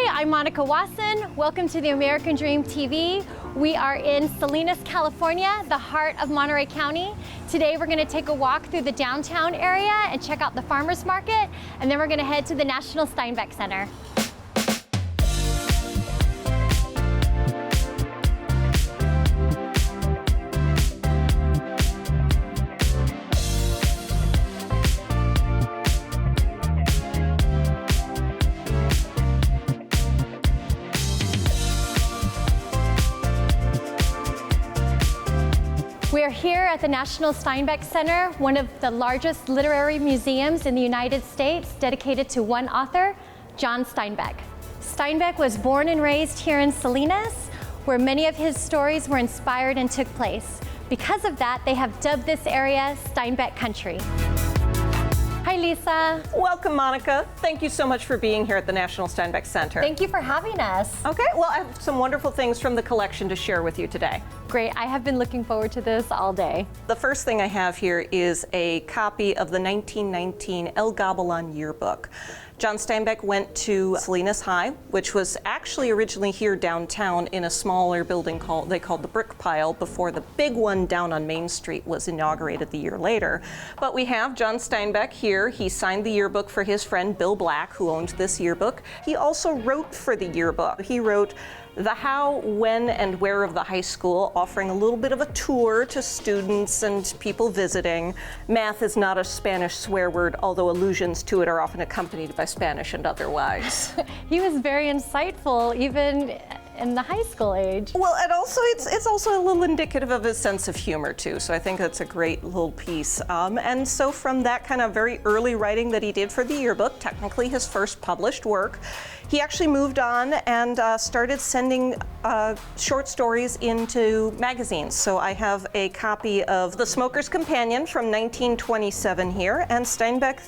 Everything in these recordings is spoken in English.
I'm Monica Wason. Welcome to the American Dream TV. We are in Salinas, California, the heart of Monterey County. Today we're going to take a walk through the downtown area and check out the farmers market, and then we're going to head to the National Steinbeck Center. We are here at the National Steinbeck Center, one of the largest literary museums in the United States, dedicated to one author, John Steinbeck. Steinbeck was born and raised here in Salinas, where many of his stories were inspired and took place. Because of that, they have dubbed this area Steinbeck Country. Hi, Lisa. Welcome, Monica. Thank you so much for being here at the National Steinbeck Center. Thank you for having us. Okay, well, I have some wonderful things from the collection to share with you today. Great. I have been looking forward to this all day. The first thing I have here is a copy of the 1919 El Gabilan yearbook. John Steinbeck went to Salinas High, which was actually originally here downtown in a smaller building they called the Brick Pile, before the big one down on Main Street was inaugurated the year later. But we have John Steinbeck here. He signed the yearbook for his friend Bill Black, who owned this yearbook. He also wrote for the yearbook. He wrote the how, when, and where of the high school, offering a little bit of a tour to students and people visiting. Math is not a Spanish swear word, although allusions to it are often accompanied by Spanish and otherwise. He was very insightful, even in the high school age. Well, and also it's also a little indicative of his sense of humor too, so I think that's a great little piece. And so from that kind of very early writing that he did for the yearbook, technically his first published work, he actually moved on and started sending short stories into magazines. So I have a copy of The Smoker's Companion from 1927 here, and Steinbeck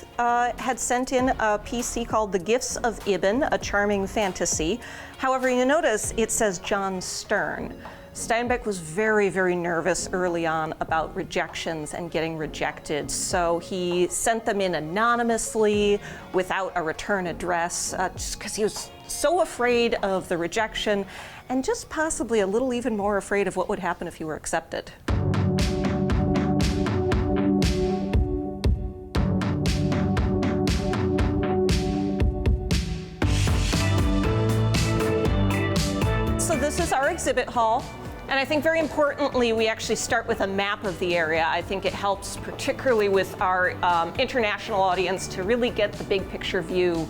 had sent in a piece he called The Gifts of Ibn, a charming fantasy. However, you notice it says John Stern. Steinbeck was very, very nervous early on about rejections and getting rejected, so he sent them in anonymously without a return address, just because he was so afraid of the rejection and just possibly a little even more afraid of what would happen if you were accepted. So this is our exhibit hall. And I think very importantly, we actually start with a map of the area. I think it helps particularly with our international audience to really get the big picture view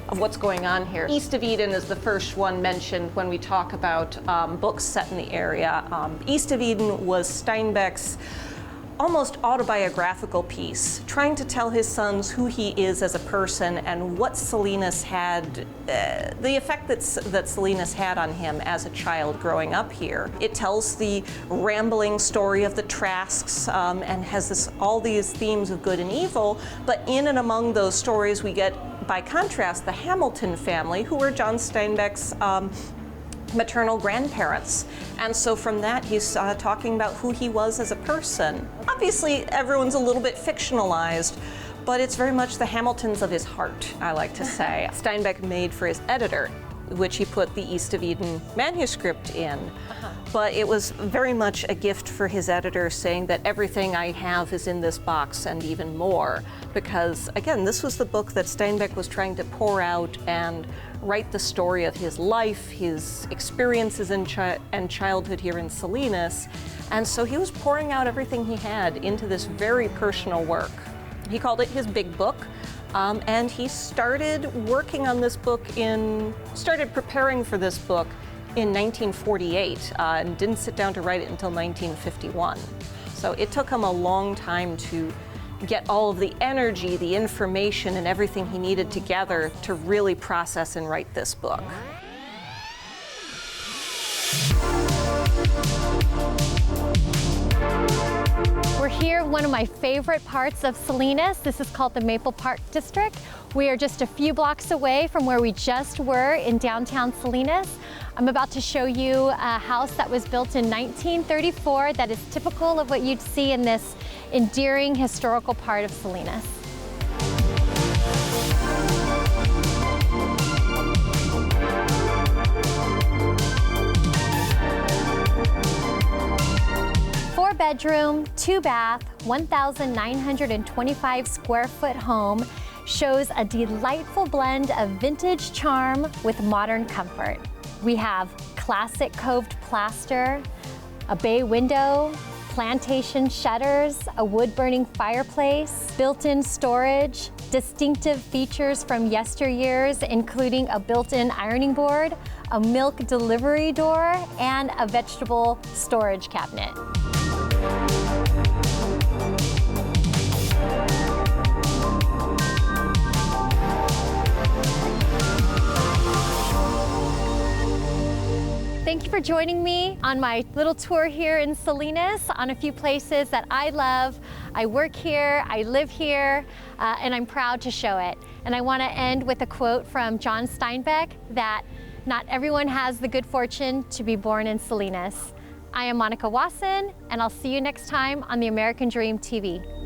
of what's going on here. East of Eden is the first one mentioned when we talk about books set in the area. East of Eden was Steinbeck's almost autobiographical piece, trying to tell his sons who he is as a person and what Salinas had, the effect that Salinas had on him as a child growing up here. It tells the rambling story of the Trasks and has all these themes of good and evil, but in and among those stories we get, by contrast, the Hamilton family, who were John Steinbeck's maternal grandparents. And so from that, he's talking about who he was as a person. Obviously, everyone's a little bit fictionalized, but it's very much the Hamiltons of his heart, I like to say. Steinbeck made for his editor, which he put the East of Eden manuscript in. But it was very much a gift for his editor, saying that everything I have is in this box and even more. Because, again, this was the book that Steinbeck was trying to pour out and write the story of his life, his experiences and childhood here in Salinas. And so he was pouring out everything he had into this very personal work. He called it his big book. And he started working on this book started preparing for this book in 1948 and didn't sit down to write it until 1951. So it took him a long time to get all of the energy, the information, and everything he needed together to really process and write this book. We're here, one of my favorite parts of Salinas. This is called the Maple Park District. We are just a few blocks away from where we just were in downtown Salinas. I'm about to show you a house that was built in 1934 that is typical of what you'd see in this endearing historical part of Salinas. Four-bedroom, two-bath, 1,925 square foot home shows a delightful blend of vintage charm with modern comfort. We have classic coved plaster, a bay window, plantation shutters, a wood-burning fireplace, built-in storage, distinctive features from yesteryears, including a built-in ironing board, a milk delivery door, and a vegetable storage cabinet. Thank you for joining me on my little tour here in Salinas on a few places that I love. I work here, I live here, and I'm proud to show it. And I want to end with a quote from John Steinbeck that not everyone has the good fortune to be born in Salinas. I am Monica Wason, and I'll see you next time on the American Dream TV.